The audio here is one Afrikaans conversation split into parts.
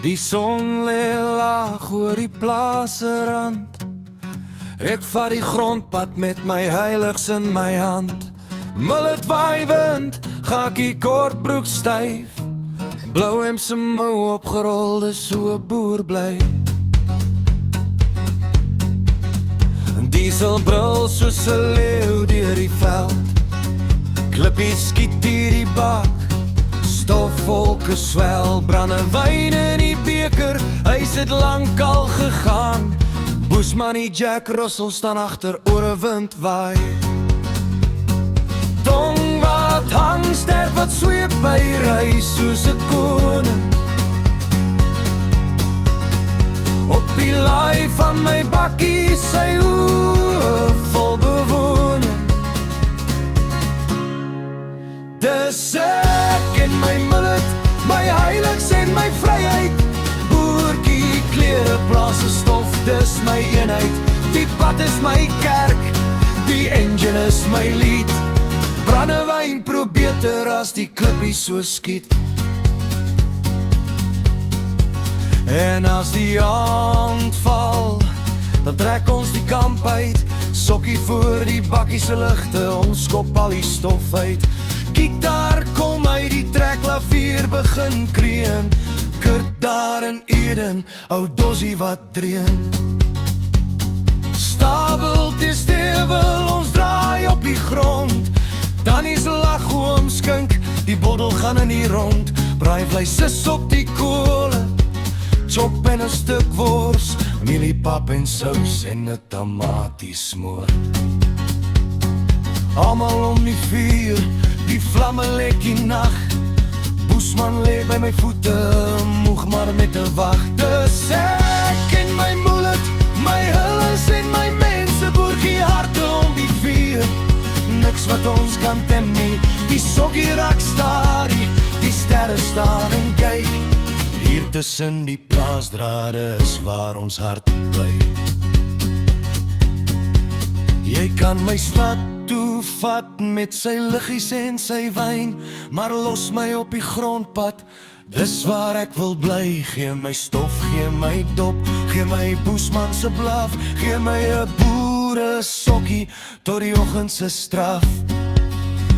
Die son lê laag oor die plaasrand. Ek vat die grondpad met my heiligs in my hand. Mullet waai wind, gakie kortbroek styf. Blou hemp se mou opgerol, dis so 'n boer bly. Dieselbril soos 'n leeu deur die veld. Klippies skiet hier die bak. Stofwolke swel, brandewyn in die beker. Hy sit lank al gegaan. Boesmanie Jack Russell staan agter oor 'n wind waai. Tong wat hang, ster wat sweep by ry soos 'n koning. Op die laai van my bakkie, sy oë vol bewoning. Dis ek en my mullet, my heiligs en my vryheid. Boertjie, klere, plaas en stof, dis my eenheid. Die pad is my kerk, die engine is my lied. Brandewyn proe beter as die klippies so skiet. En as die aand val, dan trek ons die kamp uit. Sokkie voor die bakkie se ligte, ons skop al die stof uit. Gitaar kom uit die treklavier begin kreun. Kurt daar in Eden, ou Dossie wat dreun. Stabel die stewel, ons draai op die grond. Tannies lag oom skink, die bottel gaan in die rond. Braaivleis is op die kole, chop en 'n stuk wors, mieliepap en sous en 'n tamatiesmoor. Almal om die vuur, die vlamme lek die nag. Boesman lê by my voete, moeg maar met 'n wag. Dis ek en my mullet, my hulles en my mense, boertjie harte om die vuur. Niks wat ons kan tem nie, die sokkie raak starie, die sterre staan en kyk. Hier tussen die plaasdrade is waar ons hart bly. Jy kan my stad toe vat met sy liggies en sy wyn, maar los my op die grondpad, dis waar ek wil bly. Gee my stof, gee my dop, gee my Boesman se blaf, gee my 'n boere sokkie tot die oggend se straf.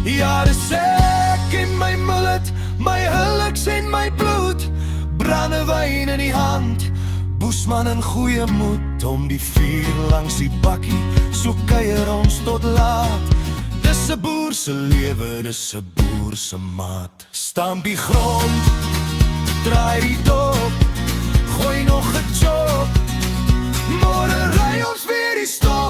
Ja, dis ek en my mullet, my huliks en my bloed. Brandewyn in die hand, Boesman in goeie moed. Om die vuur langs die bakkie, so kuier ons tot laat. Dis 'n boer se lewe, dis 'n boer se maat. Stamp die grond, draai die dop, gooi nog 'n chop. Môre ry ons weer die stop.